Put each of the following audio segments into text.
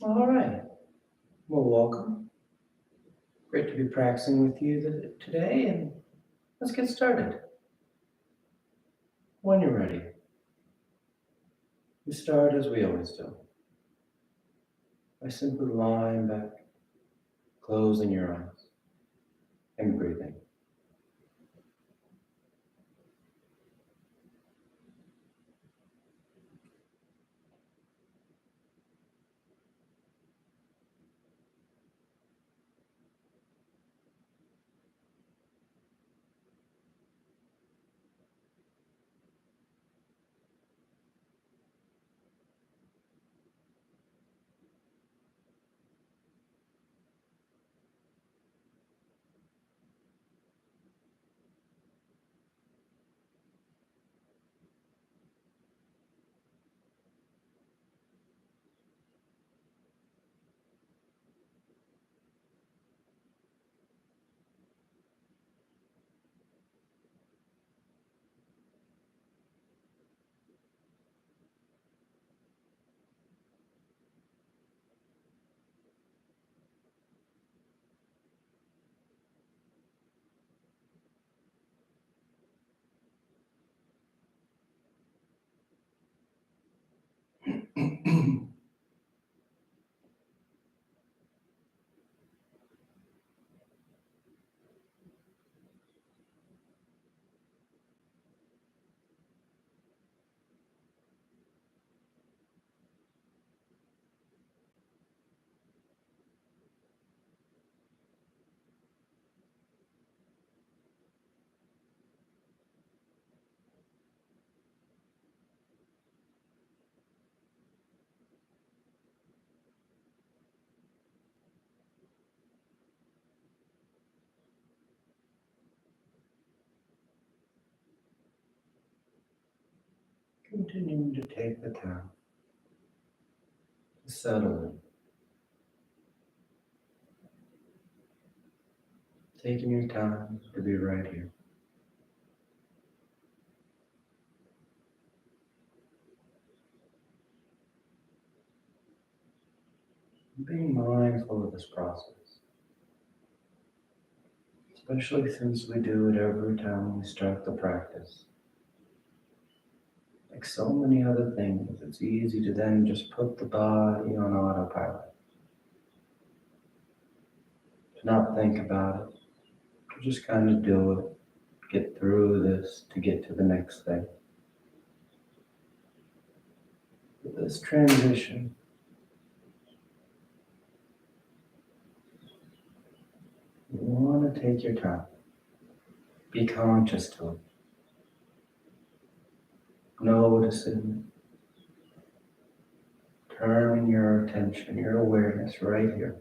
All right. Well, welcome. Great to be practicing with you today, and let's get started. When you're ready, we start as we always do by simply lying back, closing your eyes, and breathing. Continuing to take the time to settle in, taking your time to be right here. Being mindful of this process, especially since we do it every time we start the practice. Like so many other things, it's easy to then just put the body on autopilot, to not think about it, to just kind of do it, get through this to get to the next thing. But this transition, you want to take your time, be conscious to it, noticing, turning your attention, your awareness right here.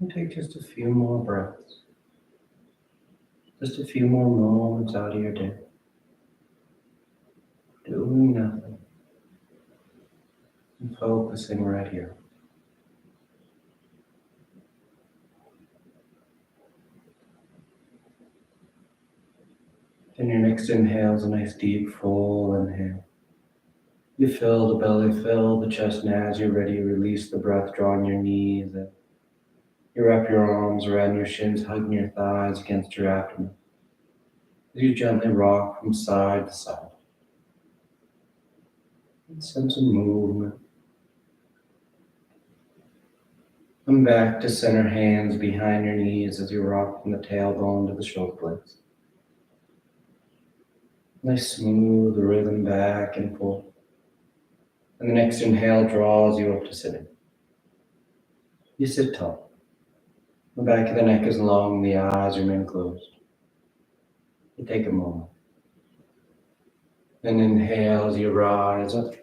And take just a few more breaths, just a few more moments out of your day, doing nothing and focusing right here. And your next inhale is a nice deep full inhale. You fill the belly, fill the chest, and as you're ready, release the breath, drawing your knees in. You wrap your arms around your shins, hugging your thighs against your abdomen as you gently rock from side to side. And sense of movement. Come back to center, hands behind your knees as you rock from the tailbone to the shoulder blades. Nice smooth rhythm back and forth. And the next inhale draws you up to sitting. You sit tall. The back of the neck is long, the eyes remain closed. You take a moment. Then inhale as you rise up.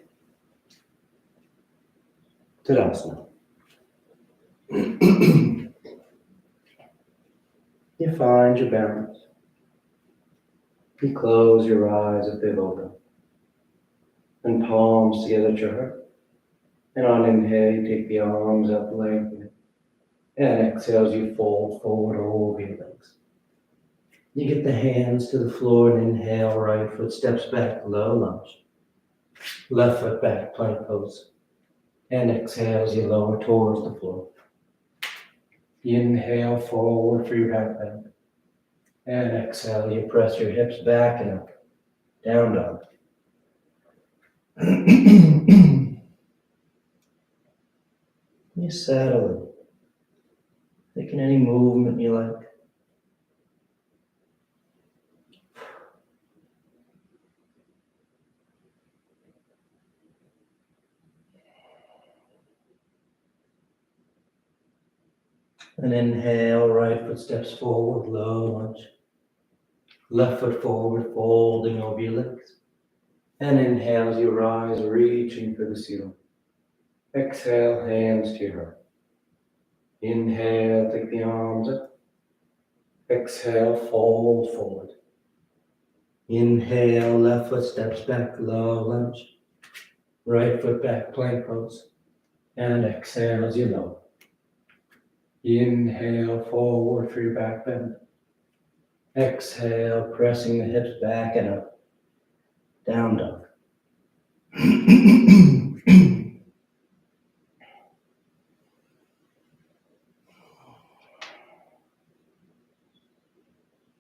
Tadasana. You find your balance. You close your eyes if they've opened. And palms together at your heart. And on inhale, you take the arms up, lengthening. And exhale as you fold forward over your legs. You get the hands to the floor and inhale, right foot steps back, low lunge. Left foot back, plank pose. And exhale as you lower towards the floor. Inhale forward for your back bend. And exhale, you press your hips back and up. Down dog. You settle in. Taking any movement you like. And inhale, right foot steps forward, low lunge. Left foot forward, folding over your legs. And inhale as you rise, reaching for the ceiling. Exhale, hands to your heart. Inhale, take the arms up. Exhale, fold forward. Inhale, left foot steps back, low lunge. Right foot back, plank pose. And exhale as you lower. Inhale, forward for your back bend. Exhale, pressing the hips back and up. Down dog.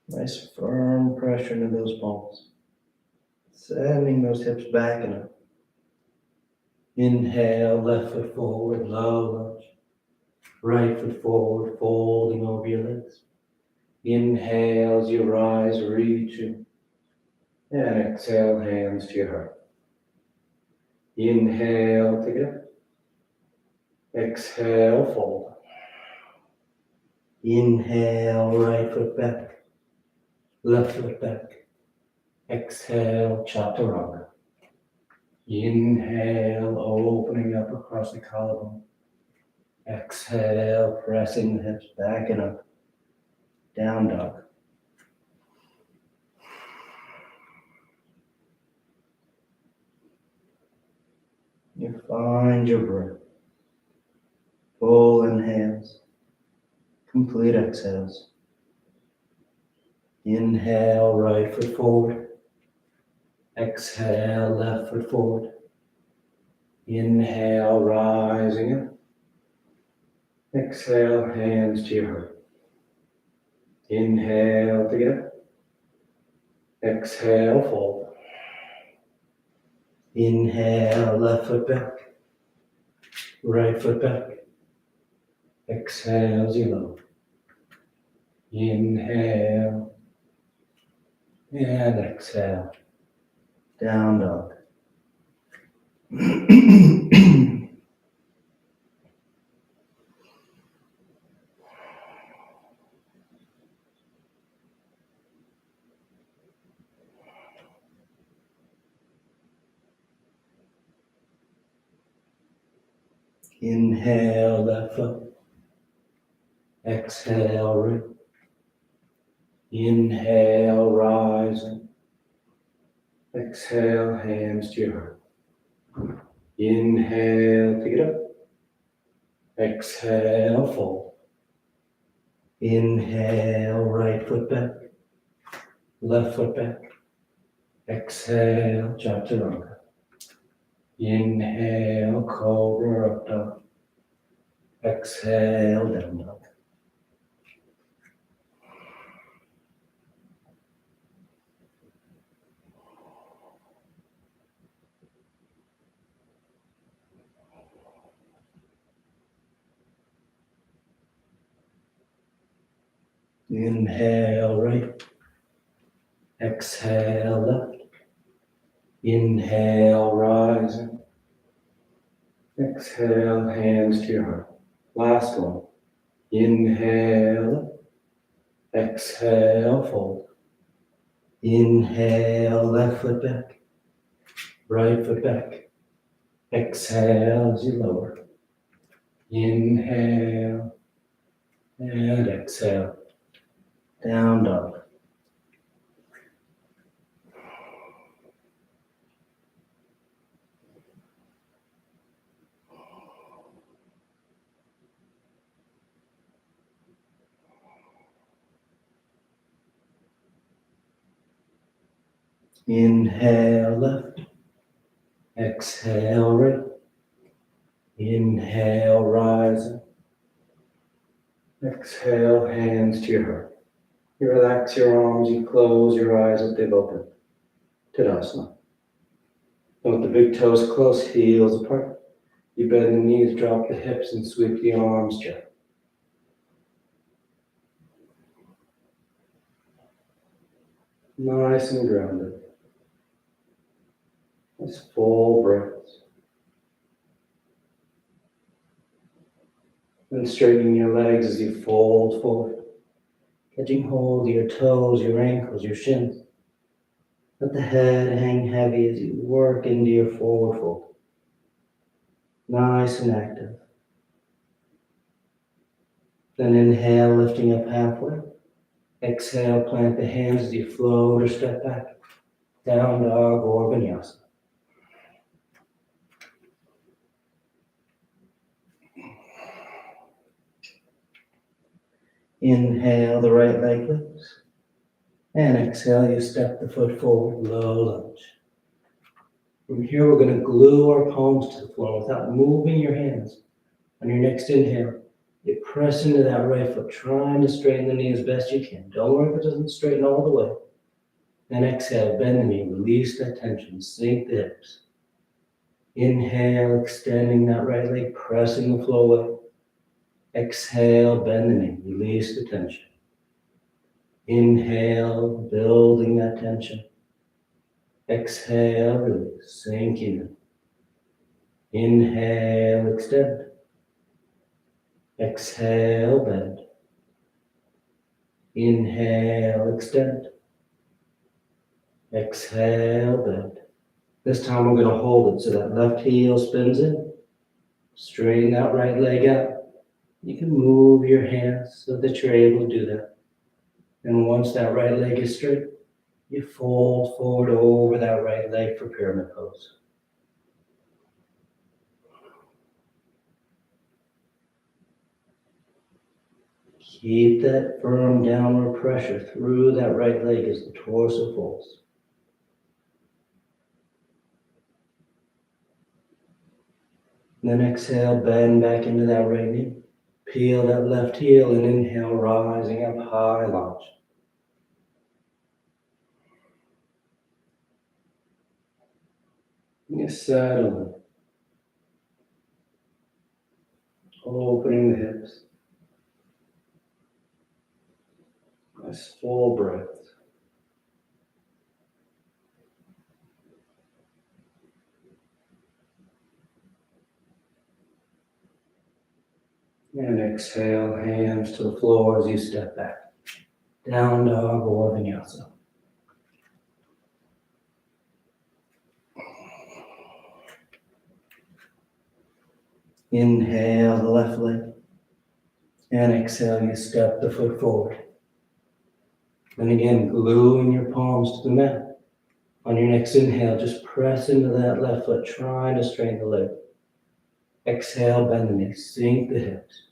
Nice firm pressure into those palms. Sending those hips back and up. Inhale, left foot forward, low lunge. Right foot forward, folding over your legs. Inhale as you rise, reaching. And exhale, hands to your heart. Inhale, take it up. Exhale, fold. Inhale, right foot back. Left foot back. Exhale, chaturanga. Inhale, opening up across the collarbone. Exhale, pressing the hips back and up. Down dog. You find your breath. Full inhales. Complete exhales. Inhale, right foot forward. Exhale, left foot forward. Inhale, rising up. Exhale, hands to your heart. Inhale, take it up. Exhale, fold. Inhale, left foot back. Right foot back. Exhale as you lower. Inhale. And exhale. Down dog. Inhale, left foot. Exhale, right. Inhale, rising. Exhale, hands to your heart. Inhale, take it up. Exhale, fold. Inhale, right foot back. Left foot back. Exhale, chaturanga. Inhale, cobra up dog. Exhale, down dog. Inhale right. Exhale left. Inhale, rising. Exhale, hands to your heart. Last one. Inhale. Exhale, fold. Inhale, left foot back. Right foot back. Exhale as you lower. Inhale. And exhale. Down dog. Inhale left. Exhale right. Inhale, rising. Exhale, hands to your heart. You relax your arms, you close your eyes if they've opened. Tadasana. And with the big toes close, heels apart. You bend the knees, drop the hips, and sweep the arms gently. Nice and grounded. Nice full breaths. And straighten your legs as you fold forward. Catching hold of your toes, your ankles, your shins. Let the head hang heavy as you work into your forward fold. Nice and active. Then inhale, lifting up halfway. Exhale, plant the hands as you float or step back. Down dog or vinyasa. Inhale, the right leg lifts. And exhale, you step the foot forward, low lunge. From here, we're going to glue our palms to the floor without moving your hands. On your next inhale, you press into that right foot, trying to straighten the knee as best you can. Don't worry if it doesn't straighten all the way. Then exhale, bend the knee, release that tension, sink the hips. Inhale, extending that right leg, pressing the floor away. Exhale, bend the knee, release the tension. Inhale, building that tension. Exhale, release, sinking in. Inhale, extend. Exhale, bend. Inhale, extend. Exhale, bend. This time we're going to hold it so that left heel spins in. Straighten that right leg out. You can move your hands so that you're able to do that. And once that right leg is straight, you fold forward over that right leg for pyramid pose. Keep that firm downward pressure through that right leg as the torso folds. Then exhale, bend back into that right knee. Peel that left heel and inhale, rising up high lunge. You settle in. Opening the hips. Nice full breath. And exhale, hands to the floor as you step back. Down dog or vinyasa. Inhale the left leg. And exhale, you step the foot forward. And again, gluing your palms to the mat. On your next inhale, just press into that left foot, trying to straighten the leg. Exhale, bend the knee, sink the hips.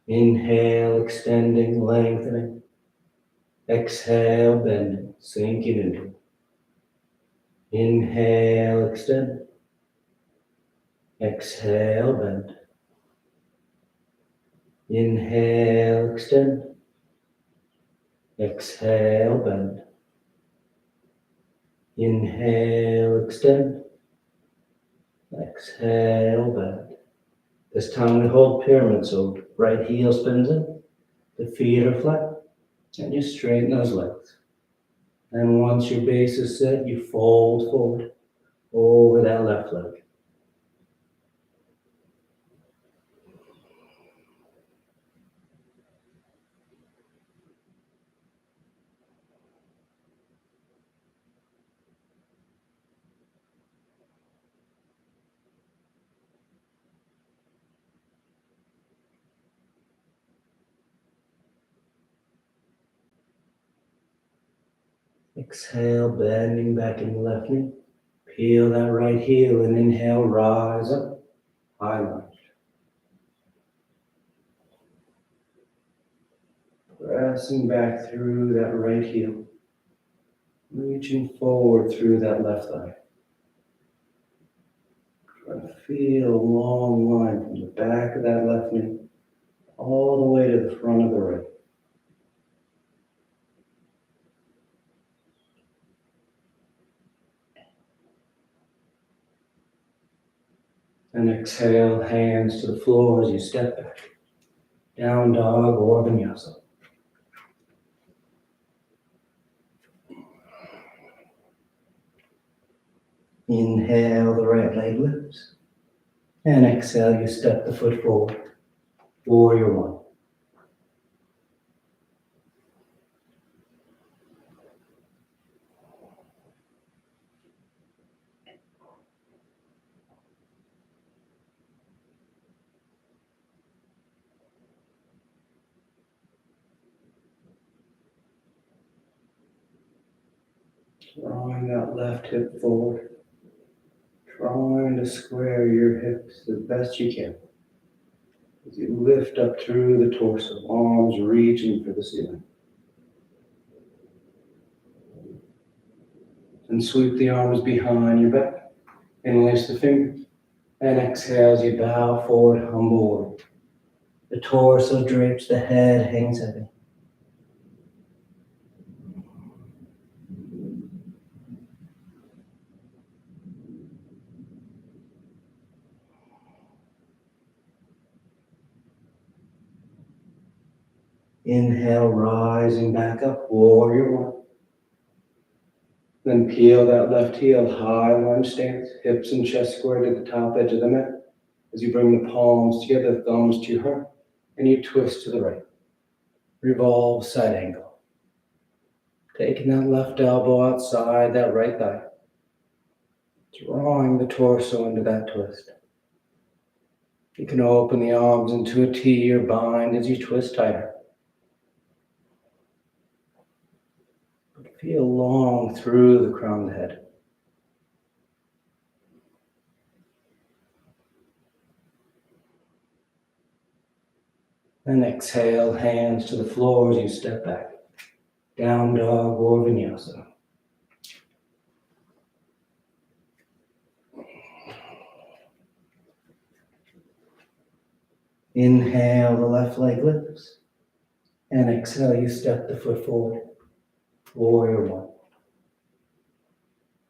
Inhale, extending, lengthening. Exhale, bending, sinking into it. Inhale, extend. Exhale, bend. Inhale, extend. Exhale, bend. Inhale, extend. Exhale, bend. This time we hold pyramid, so right heel spins in. The feet are flat, and you straighten those legs. And once your base is set, you fold forward over that left leg. Exhale, bending back in the left knee. Peel that right heel and inhale, rise up, high lunge. Pressing back through that right heel. Reaching forward through that left thigh. Try to feel a long line from the back of that left knee all the way to the front of the right. And exhale, hands to the floor as you step back. Down dog or vinyasa. Inhale, the right leg lifts. And exhale, you step the foot forward. Warrior one. Drawing that left hip forward. Trying to square your hips as best you can. As you lift up through the torso, arms reaching for the ceiling. And sweep the arms behind your back. Interlace the fingers. And exhale as you bow forward, humble warrior. The torso drapes, the head hangs heavy. Inhale, rising back up, warrior one. Then peel that left heel, high lunge stance, hips and chest square to the top edge of the mat. As you bring the palms together, thumbs to your heart, and you twist to the right. Revolve side angle. Taking that left elbow outside that right thigh. Drawing the torso into that twist. You can open the arms into a T or bind as you twist tighter. Feel long through the crown of the head. Then exhale, hands to the floor as you step back. Down dog or vinyasa. Inhale, the left leg lifts. And exhale, you step the foot forward. Warrior one.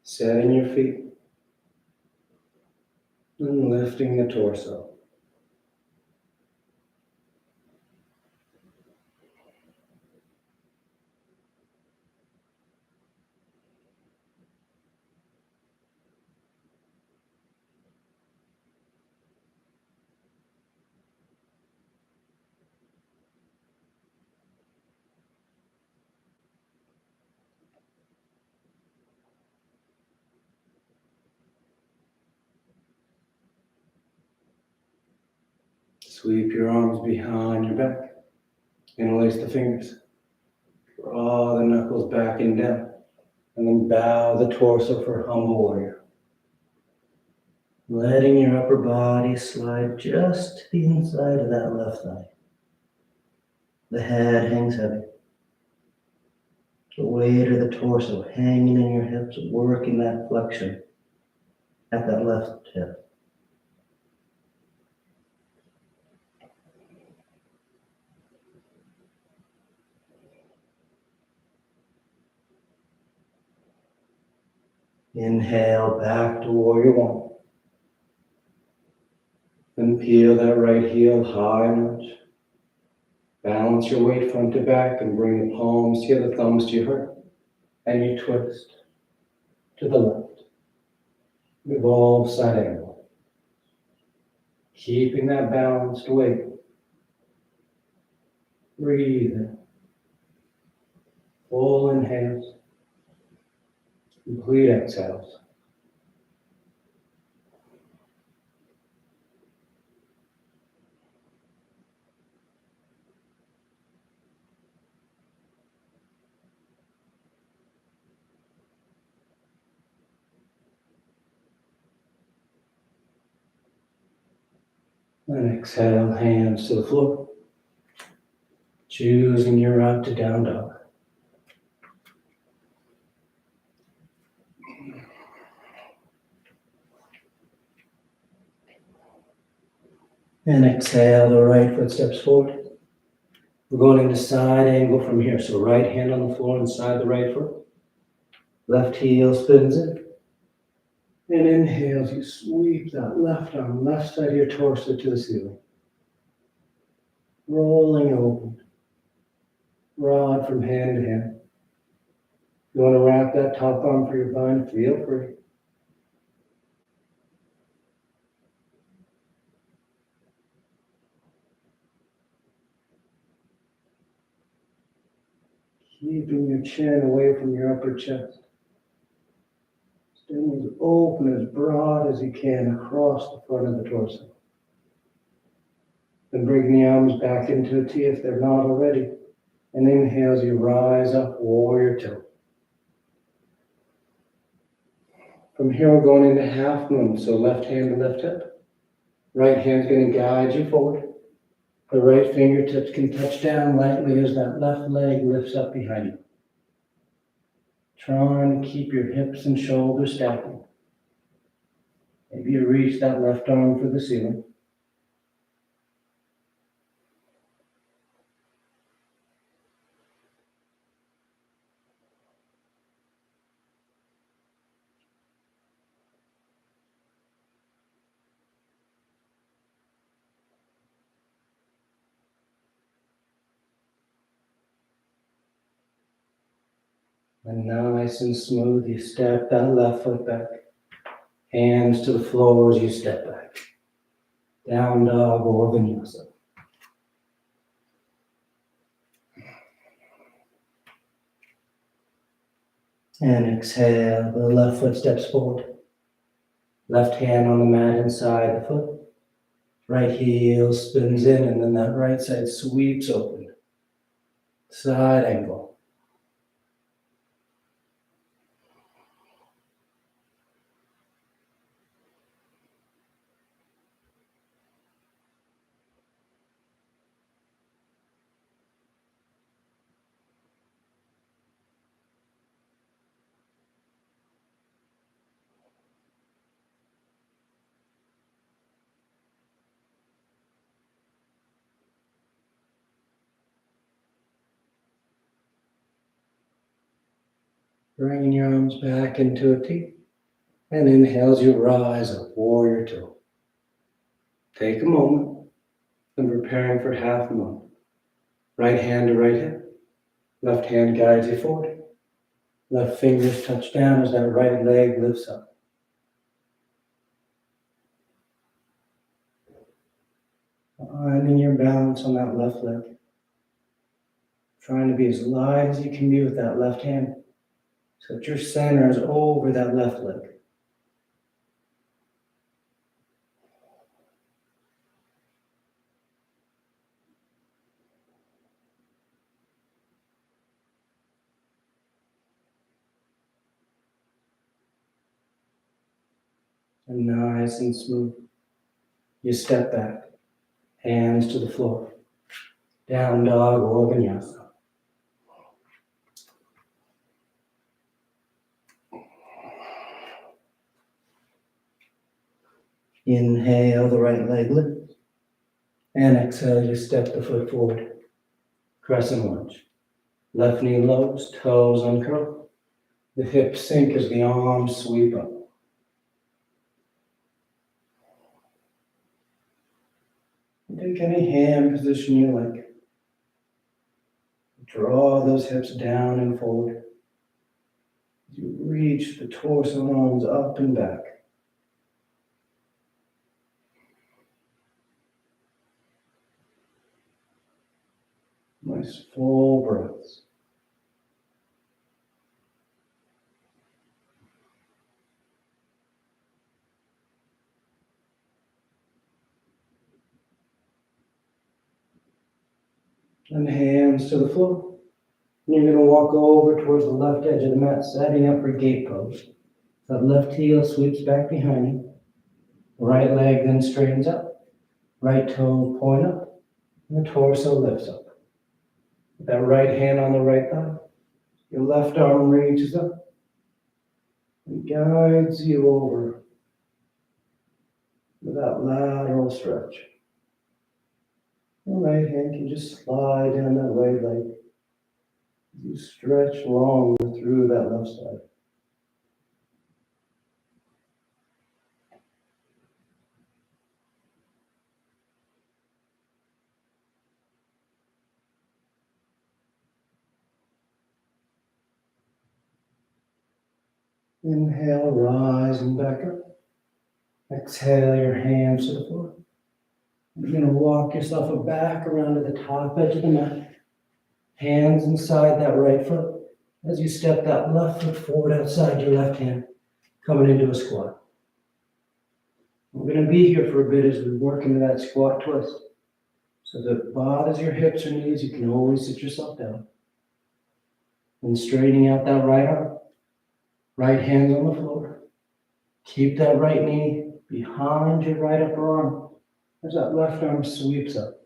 Setting your feet. And lifting the torso. Sweep your arms behind your back. Interlace the fingers. Draw the knuckles back and down. And then bow the torso for humble warrior. Letting your upper body slide just to the inside of that left thigh. The head hangs heavy. The weight of the torso hanging in your hips, working that flexion at that left hip. Inhale back to warrior one. Then peel that right heel high lunge. Balance your weight front to back and bring the palms together, thumbs to your heart. And you twist to the left. Revolve side angle. Keeping that balanced weight. Breathe in. Full inhales. Complete exhales. And exhale, hands to the floor. Choosing your route to down dog. And exhale, the right foot steps forward. We're going into side angle from here. So right hand on the floor inside the right foot. Left heel spins in. And inhales, you sweep that left arm, left side of your torso to the ceiling. Rolling open. Rod from hand to hand. You want to wrap that top arm for your bind, feel free. Keeping your chin away from your upper chest. Staying as open, as broad as you can across the front of the torso. Then bring the arms back into a T if they're not already. And inhale as you rise up, warrior two. From here, we're going into half moon. So left hand to left hip. Right hand's going to guide you forward. The right fingertips can touch down lightly as that left leg lifts up behind you. Trying to keep your hips and shoulders stacking. Maybe you reach that left arm for the ceiling. And nice and smooth, you step that left foot back. Hands to the floor as you step back. Down dog or vinyasa. And exhale, the left foot steps forward. Left hand on the mat inside the foot. Right heel spins in and then that right side sweeps open. Side angle. Bringing your arms back into a T. And inhale as you rise up, warrior two. Take a moment and preparing for half moon. Right hand to right hip. Left hand guides you forward. Left fingers touch down as that right leg lifts up. Finding your balance on that left leg. Trying to be as light as you can be with that left hand. So that your center is over that left leg. And nice and smooth. You step back. Hands to the floor. Down dog or vinyasa. Inhale, the right leg lifts. And exhale, you step the foot forward. Crescent lunge. Left knee lowers, toes uncurl. The hips sink as the arms sweep up. Take any hand position you like. Draw those hips down and forward. You reach the torso and arms up and back. Nice full breaths. And hands to the floor. And you're going to walk over towards the left edge of the mat, setting up for gate pose. That left heel sweeps back behind you. Right leg then straightens up. Right toe point up. And the torso lifts up. With that right hand on the right thigh. Your left arm reaches up and guides you over with that lateral stretch. The right hand can just slide down that right leg as you stretch long through that left side. Inhale, rise and back up. Exhale, your hands to the floor. You're going to walk yourself back around to the top edge of the mat. Hands inside that right foot as you step that left foot forward outside your left hand, coming into a squat. We're going to be here for a bit as we work into that squat twist. So if it bothers your hips or knees, you can always sit yourself down. And straightening out that right arm. Right hand on the floor. Keep that right knee behind your right upper arm as that left arm sweeps up.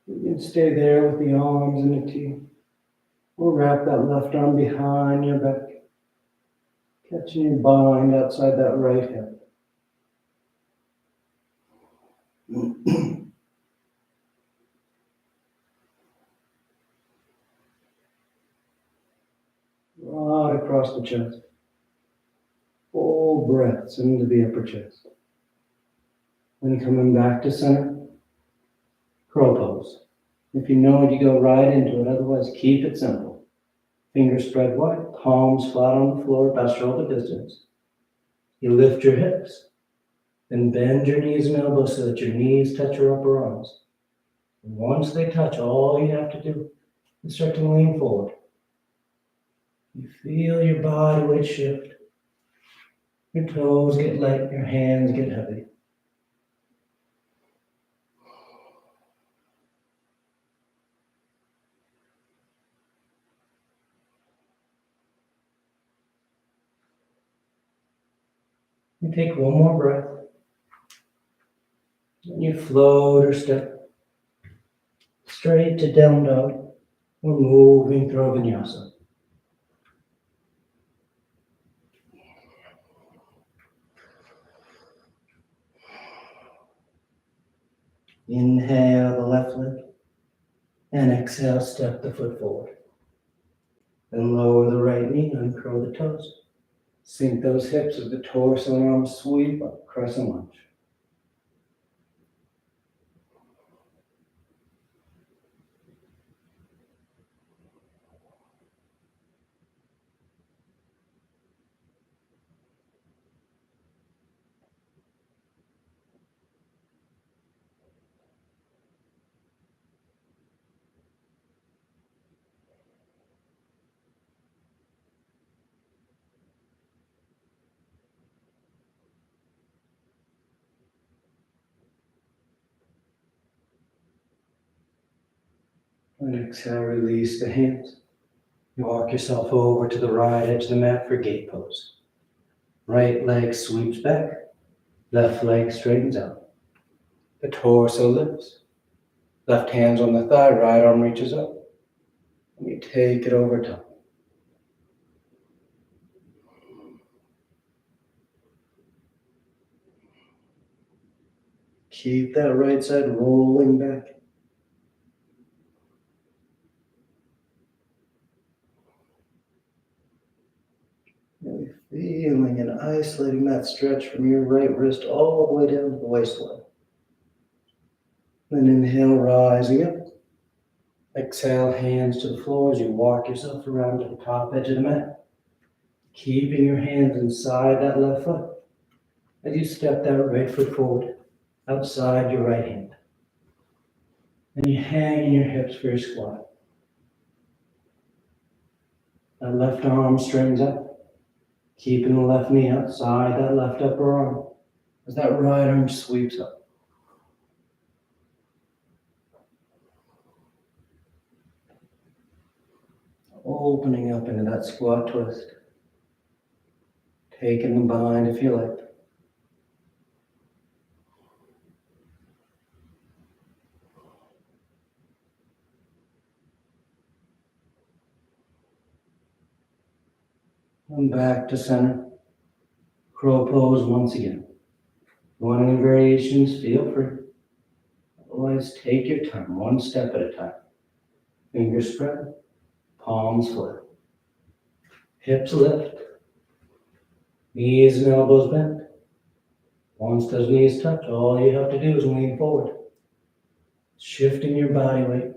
You can stay there with the arms in the T. Or wrap that left arm behind your back. Catching your bind outside that right hip. Right across the chest. Full breaths into the upper chest. Then coming back to center. Crow pose. If you know it, you go right into it. Otherwise, keep it simple. Fingers spread wide, palms flat on the floor, best shoulder distance. You lift your hips. Then bend your knees and elbows so that your knees touch your upper arms. And once they touch, all you have to do is start to lean forward. You feel your body weight shift. Your toes get light, your hands get heavy. You take one more breath. And you float or step straight to down dog. We're moving through vinyasa. Inhale the left leg. And exhale, step the foot forward. Then lower the right knee, uncurl the toes. Sink those hips as the torso and arms sweep up, crescent lunge. And exhale, release the hands. You walk yourself over to the right edge of the mat for gate pose. Right leg sweeps back, left leg straightens out. The torso lifts. Left hand's on the thigh, right arm reaches up. And you take it over top. Keep that right side rolling back. Really feeling and isolating that stretch from your right wrist all the way down to the waistline. Then inhale, rising up. Exhale, hands to the floor as you walk yourself around to the top edge of the mat. Keeping your hands inside that left foot as you step that right foot forward outside your right hand. And you hang in your hips for your squat. That left arm straightens up, keeping the left knee outside that left upper arm as that right arm sweeps up. Opening up into that squat twist. Taking the bind if you like. And back to center. Crow pose once again. Want any variations, feel free. Otherwise, take your time, one step at a time. Fingers spread, palms flat. Hips lift. Knees and elbows bent. Once those knees touch, all you have to do is lean forward. Shifting your body weight.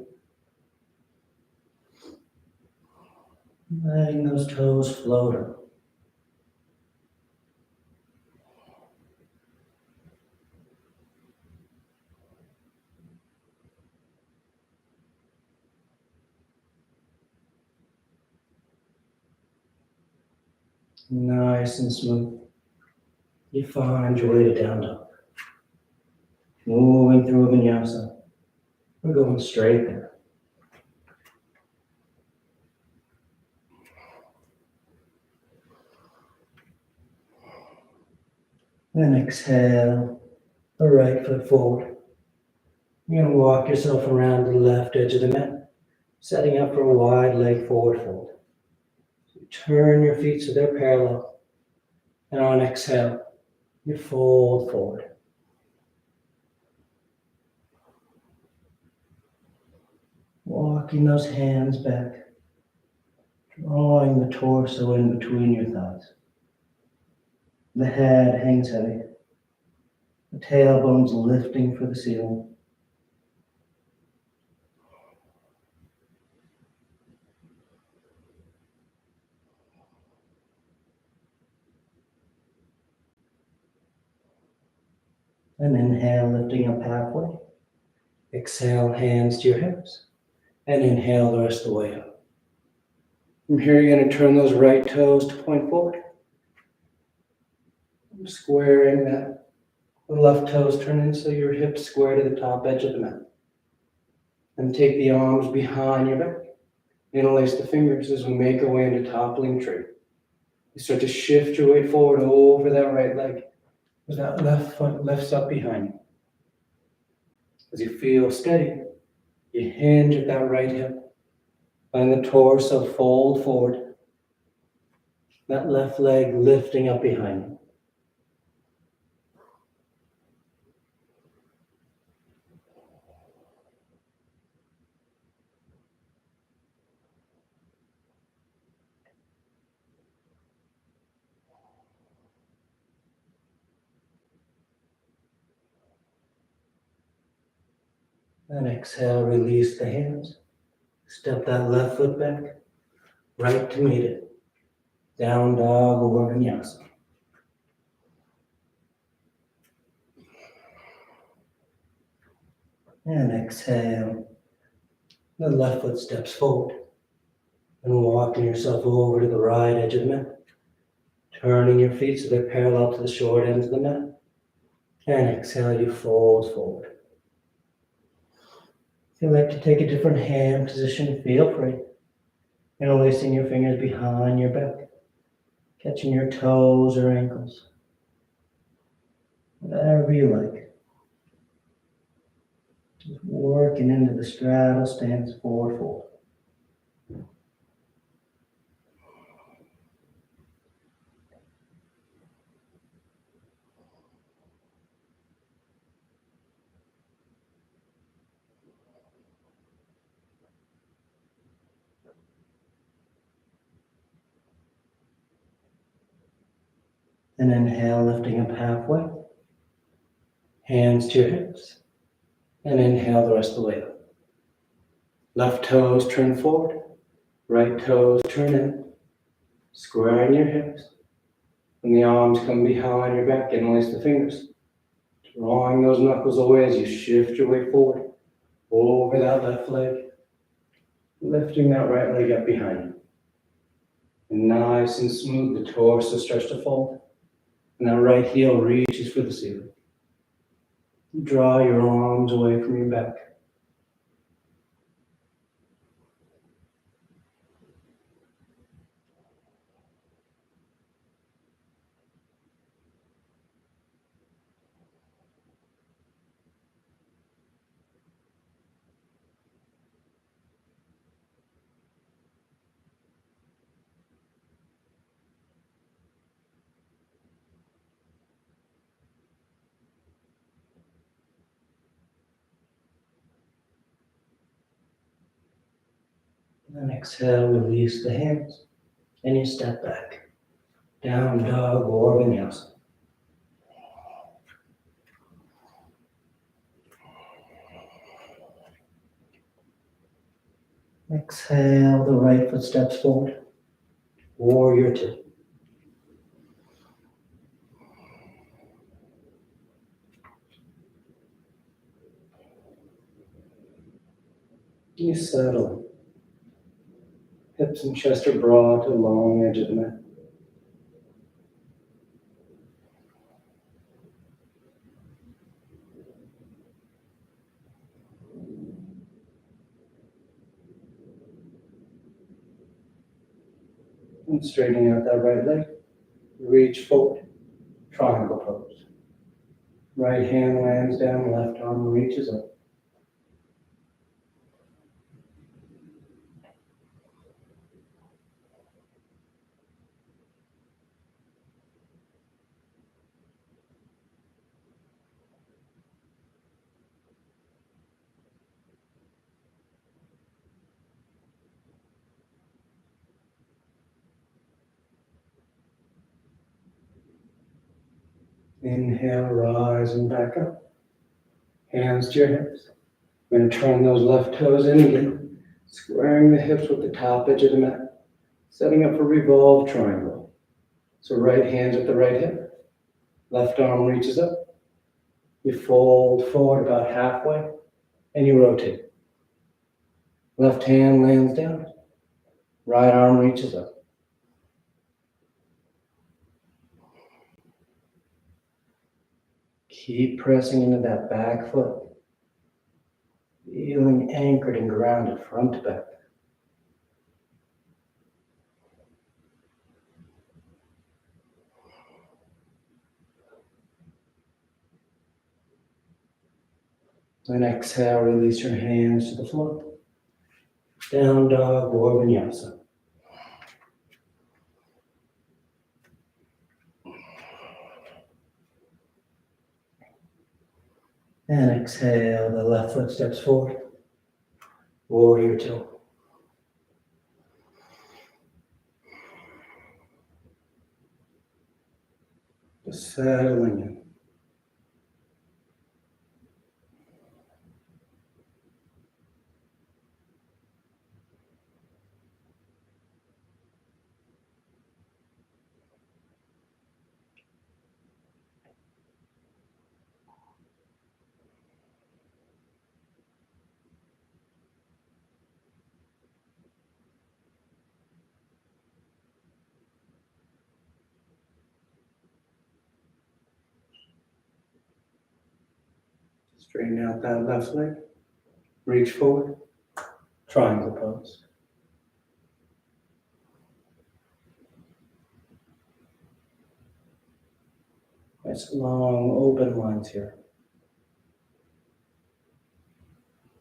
Letting those toes float up. Nice and smooth. You find your way to down dog. Moving through a vinyasa. We're going straight there. Then exhale, the right foot forward. You're going to walk yourself around the left edge of the mat, setting up for a wide leg forward fold. So turn your feet so they're parallel. And on exhale, you fold forward. Walking those hands back, drawing the torso in between your thighs. The head hangs heavy. The tailbone's lifting for the ceiling. And inhale, lifting up halfway. Exhale, hands to your hips. And inhale the rest of the way up. From here, you're going to turn those right toes to point forward. Squaring that. The left toes turn in so your hips square to the top edge of the mat. And take the arms behind your back. Interlace the fingers as we make our way into toppling tree. You start to shift your weight forward over that right leg as that left foot lifts up behind you. As you feel steady, you hinge at that right hip. Find the torso fold forward. That left leg lifting up behind you. And exhale, release the hands. Step that left foot back, right to meet it. Down dog or vinyasa. And exhale. The left foot steps forward. And walking yourself over to the right edge of the mat. Turning your feet so they're parallel to the short ends of the mat. And exhale, you fold forward. If you'd like to take a different hand position, feel free. Interlacing your fingers behind your back. Catching your toes or ankles. Whatever you like. Just working into the straddle stance, forward fold. And inhale, lifting up halfway. Hands to your hips. And inhale the rest of the way up. Left toes turn forward. Right toes turn in. Squaring your hips. And the arms come behind your back. Interlace the fingers. Drawing those knuckles away as you shift your way forward. Over that left leg. Lifting that right leg up behind you. And nice and smooth, the torso starts to fold. And that right heel reaches for the ceiling. Draw your arms away from your back. And then exhale, release the hands. And you step back. Down dog or vinyasa. Exhale, the right foot steps forward. Warrior two. You settle. Hips and chest are broad to the long edge of the mat. And straightening out that right leg. Reach forward. Triangle pose. Right hand lands down, left arm reaches up. Inhale, rising back up. Hands to your hips. We're going to turn those left toes in again. Squaring the hips with the top edge of the mat. Setting up for revolve triangle. So right hand's at the right hip. Left arm reaches up. You fold forward about halfway and you rotate. Left hand lands down. Right arm reaches up. Keep pressing into that back foot. Feeling anchored and grounded front to back. Then exhale, release your hands to the floor. Down dog or vinyasa. And exhale, the left foot steps forward. Warrior two. Just settling in. Straighten out that left leg. Reach forward. Triangle pose. Nice long open lines here.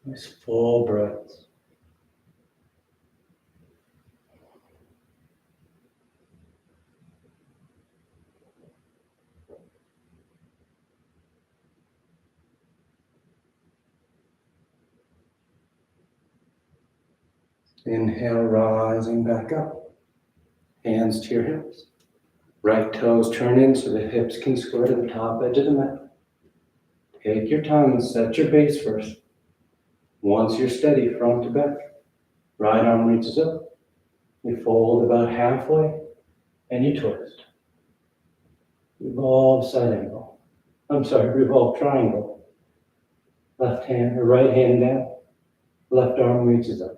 Nice full breaths. Inhale, rising back up. Hands to your hips. Right toes turn in so the hips can square to the top edge of the mat. Take your time and set your base first. Once you're steady front to back, right arm reaches up. You fold about halfway and you twist. Revolve side angle. Revolve triangle. Left hand or right hand down. Left arm reaches up.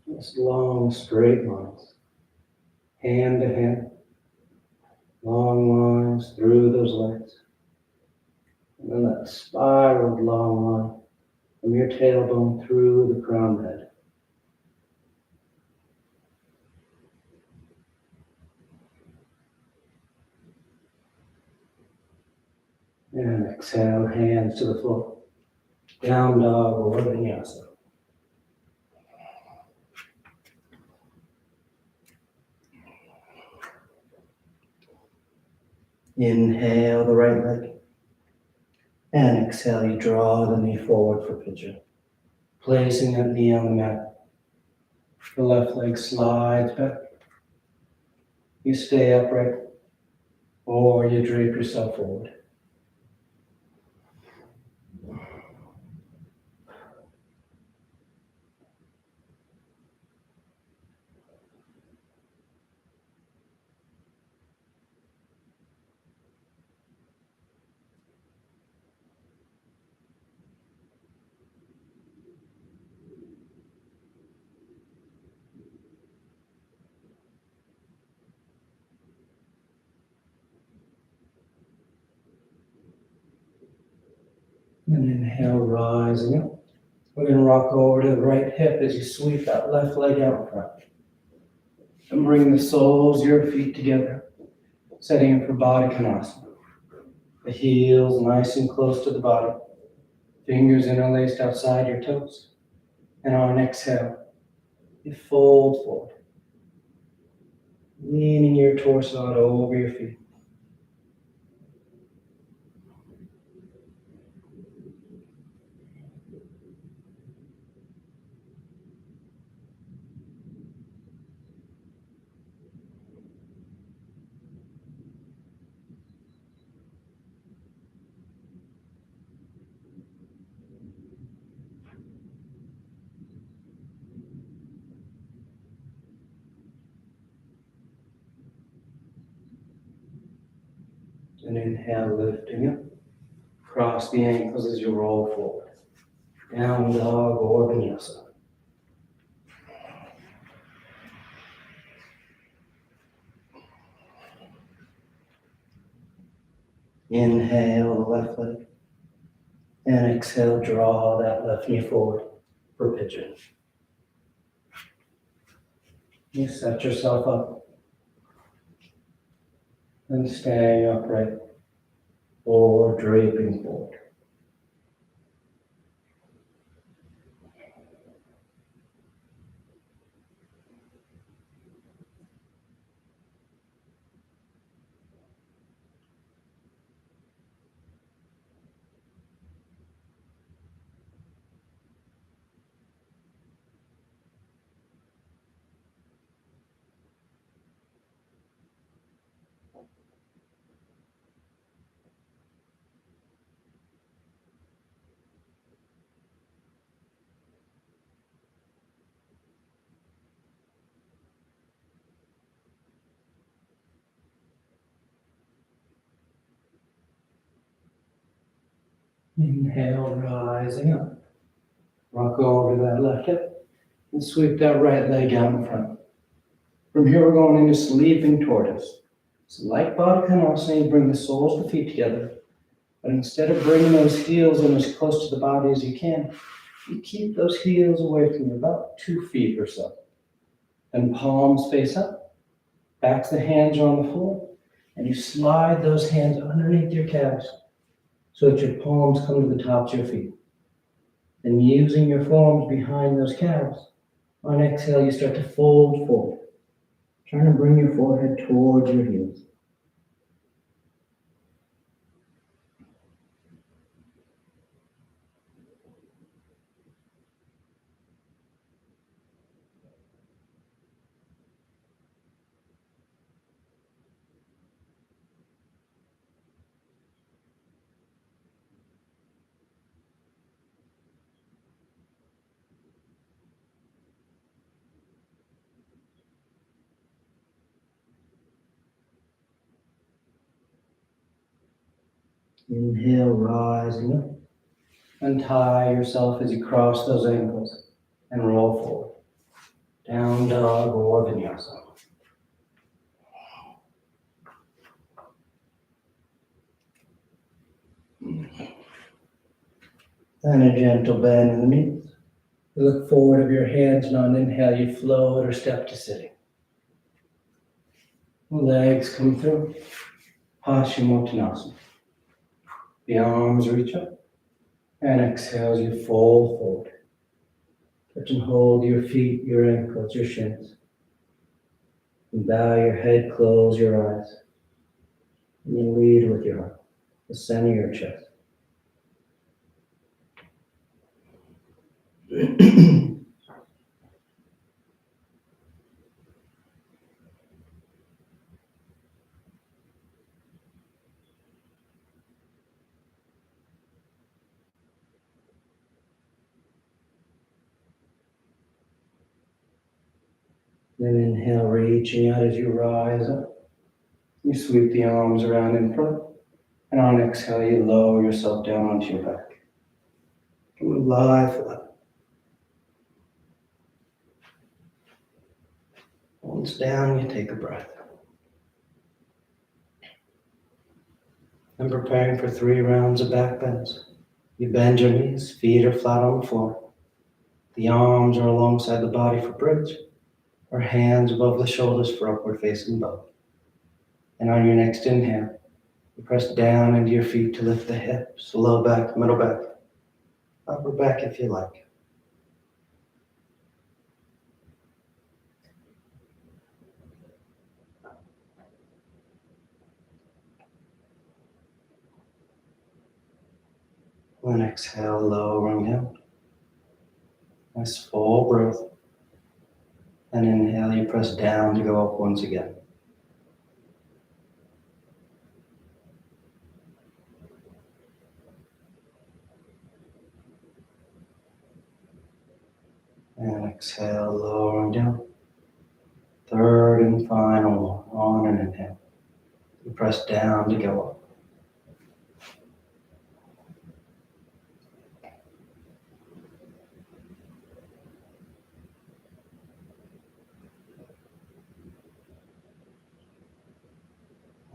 Just long straight lines. Hand to hand. Long lines through those legs. And then that spiraled long line from your tailbone through the crown head. And exhale, hands to the floor. Down dog or vinyasa. Inhale the right leg. And exhale, you draw the knee forward for pigeon. Placing that knee on the mat. The left leg slides back. You stay upright or you drape yourself forward. And inhale, rising up. We're going to rock over to the right hip as you sweep that left leg out front. And bring the soles of your feet together, setting up for Baddha Konasana. The heels nice and close to the body. Fingers interlaced outside your toes. And on an exhale, you fold forward. Leaning your torso out over your feet. And inhale, lifting up. Cross the ankles as you roll forward. Down dog or vinyasa. Inhale the left leg. And exhale, draw that left knee forward for pigeon. You set yourself up. And staying upright or draping forward. Inhale, rising up. Rock over to that left hip and sweep that right leg out in front. From here, we're going into sleeping tortoise. So like Baddha Konasana, you bring the soles of the feet together, but instead of bringing those heels in as close to the body as you can, you keep those heels away from you, about 2 feet or so. And palms face up, back to the hands are on the floor, and you slide those hands underneath your calves so that your palms come to the tops of your feet. And using your forearms behind those calves, on exhale, you start to fold forward, trying to bring your forehead towards your heels. Inhale, rising up. Untie yourself as you cross those ankles and roll forward. Down dog or vinyasa. And a gentle bend in the knees. You look forward of your hands, and on inhale, you float or step to sitting. Legs come through. Paschimottanasana. The arms reach up. And exhale as you fold forward. Touch and hold your feet, your ankles, your shins. And bow your head, close your eyes. And you lead with your heart, the center of your chest. Then inhale, reaching out as you rise up. You sweep the arms around in front. And on exhale, you lower yourself down onto your back. Come lie flat. Once down, you take a breath. And preparing for 3 rounds of back bends. You bend your knees, feet are flat on the floor. The arms are alongside the body for bridge, or hands above the shoulders for upward facing bow. And on your next inhale, you press down into your feet to lift the hips, low back, middle back, upper back if you like. And exhale, lowering down. Nice full breath. And inhale, you press down to go up once again. And exhale, lowering down. Third and final one, on an inhale. You press down to go up.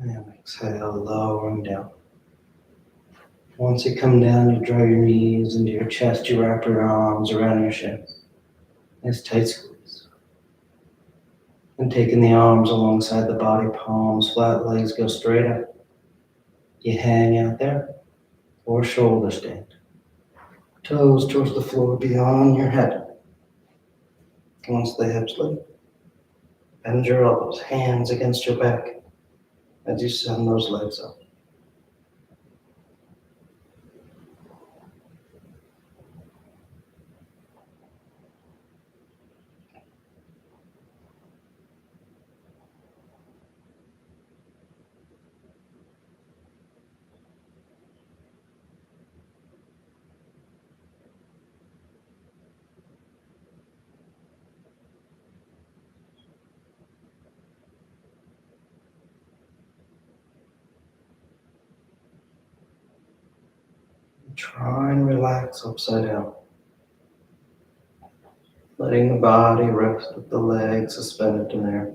And exhale, lowering down. Once you come down, you draw your knees into your chest, you wrap your arms around your shins. Nice tight squeeze. And taking the arms alongside the body, palms flat, legs go straight up. You hang out there, or shoulder stand. Toes towards the floor beyond your head. Once the hips lift, bend your elbows, hands against your back as you send those legs up. Try and relax upside down. Letting the body rest with the legs suspended in air.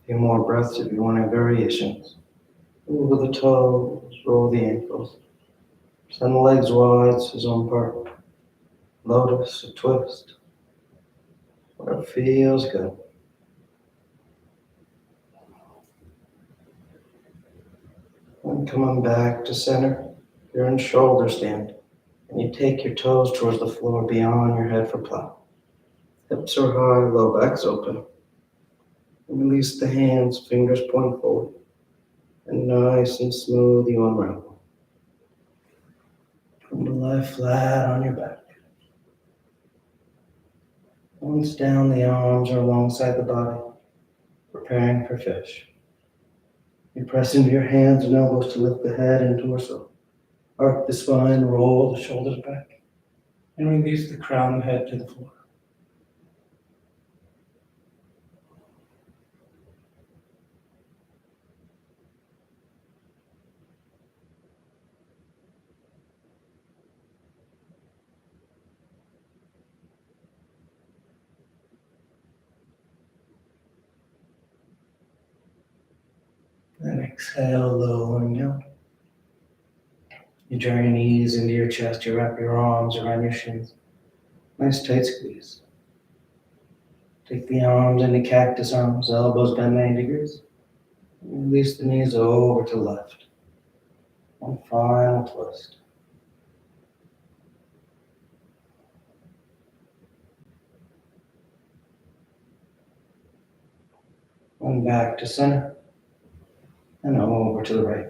A few more breaths if you want to have variations. Move the toes, roll the ankles. Send the legs wide, Suzanne Park. Lotus, a twist. Whatever feels good. And coming back to center, you're in shoulder stand. And you take your toes towards the floor beyond your head for plow. Hips are high, low back's open. And release the hands, fingers point forward. And nice and smooth, you unravel. Come to lie flat on your back. Once down, the arms are alongside the body, preparing for fish. You press into your hands and elbows to lift the head and torso. Arc the spine, roll the shoulders back, and release the crown of the head to the floor. And exhale, lowering down. You draw your knees into your chest, you wrap your arms around your shins. Nice tight squeeze. Take the arms into cactus arms, elbows bend 90 degrees. Release the knees over to left. One final twist. One back to center. And over to the right.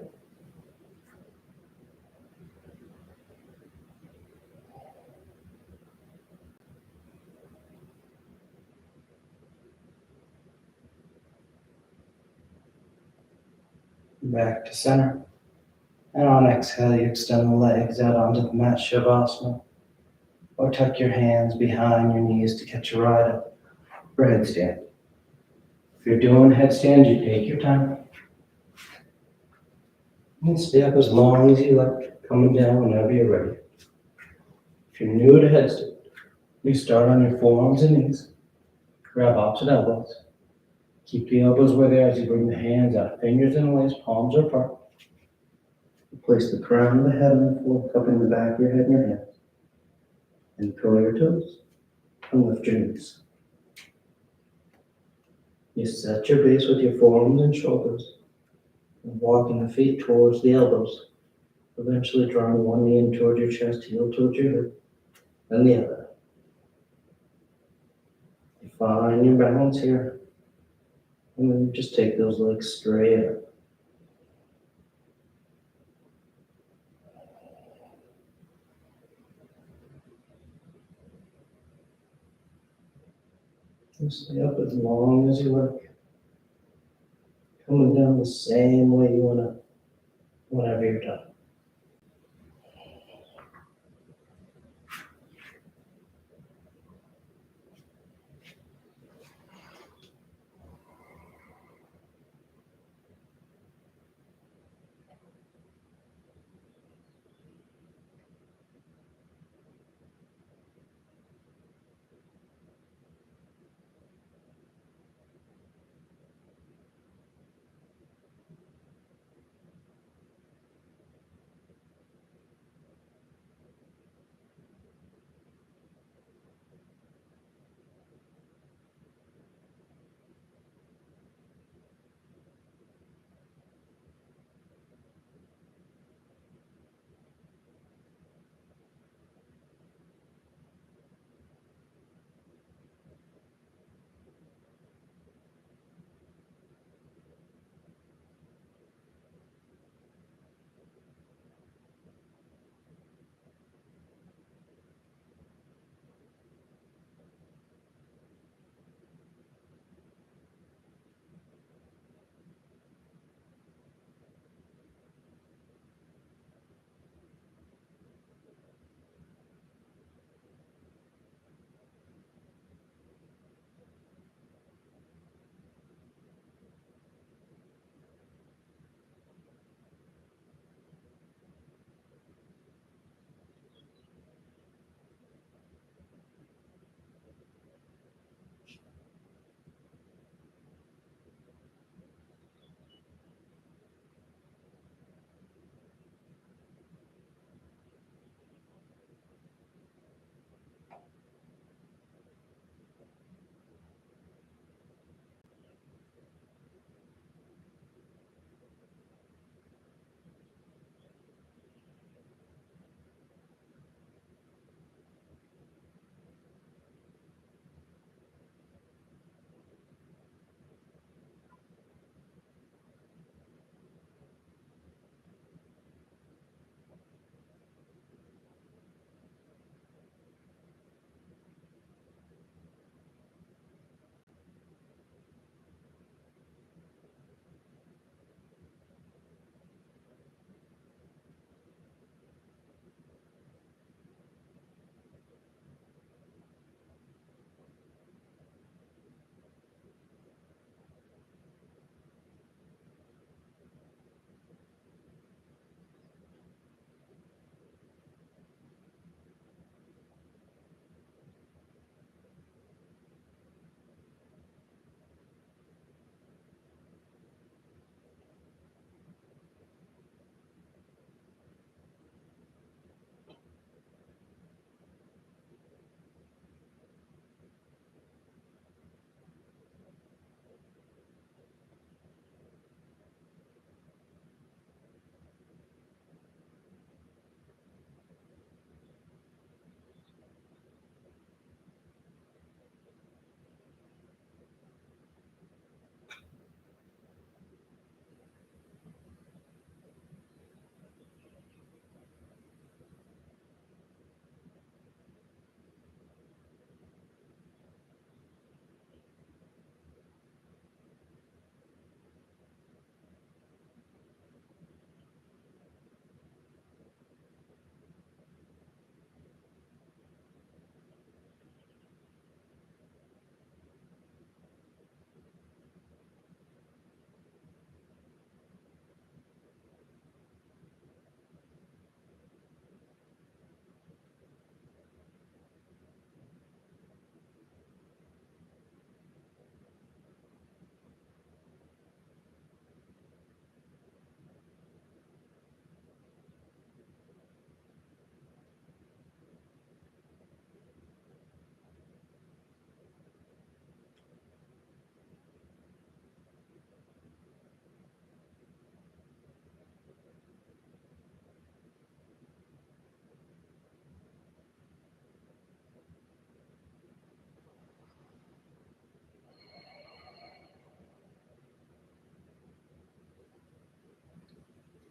Back to center. And on exhale, you extend the legs out onto the mat, Shavasana. Or tuck your hands behind your knees to catch a ride up for headstand. If you're doing headstand, you take your time. And stay up as long as you like, coming down whenever you're ready. If you're new to headstand, you start on your forearms and knees. Grab opposite elbows. Keep the elbows where they are as you bring the hands out. Fingers interlace, palms are apart. Place the crown of the head on the floor, cupping the back of your head in your hands. And curl your toes and lift your knees. You set your base with your forearms and shoulders, and walking the feet towards the elbows, eventually drawing one knee in towards your chest, heel towards your hip, then the other. You find your balance here, and then just take those legs straight up. And stay up as long as you like, coming down the same way you want to, whenever you're done.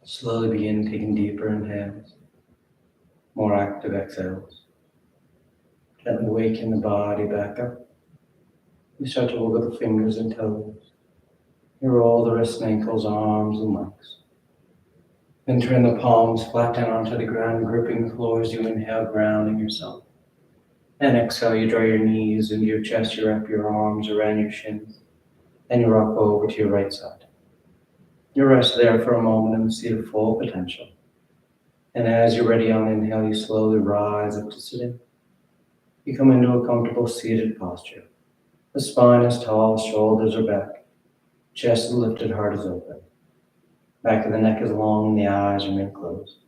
Slowly begin taking deeper inhales, more active exhales. Gently waking the body back up. You start to wiggle the fingers and toes. You roll the wrists and ankles, arms and legs. Then turn the palms flat down onto the ground, gripping the floor as you inhale, grounding yourself. And exhale, you draw your knees into your chest, you wrap your arms around your shins, and you rock over to your right side. You rest there for a moment in the seat of full potential. And as you're ready on inhale, you slowly rise up to sitting. You come into a comfortable seated posture. The spine is tall, shoulders are back. Chest is lifted, heart is open. Back of the neck is long and the eyes remain closed.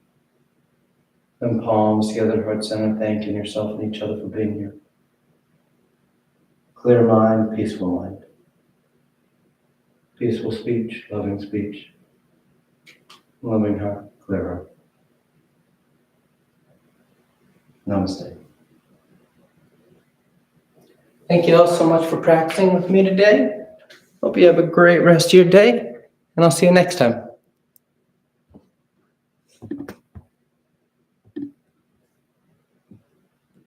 Then palms together, heart center, thanking yourself and each other for being here. Clear mind, peaceful mind. Peaceful speech, loving speech. Loving heart, clear heart. Namaste. Thank you all so much for practicing with me today. Hope you have a great rest of your day, and I'll see you next time.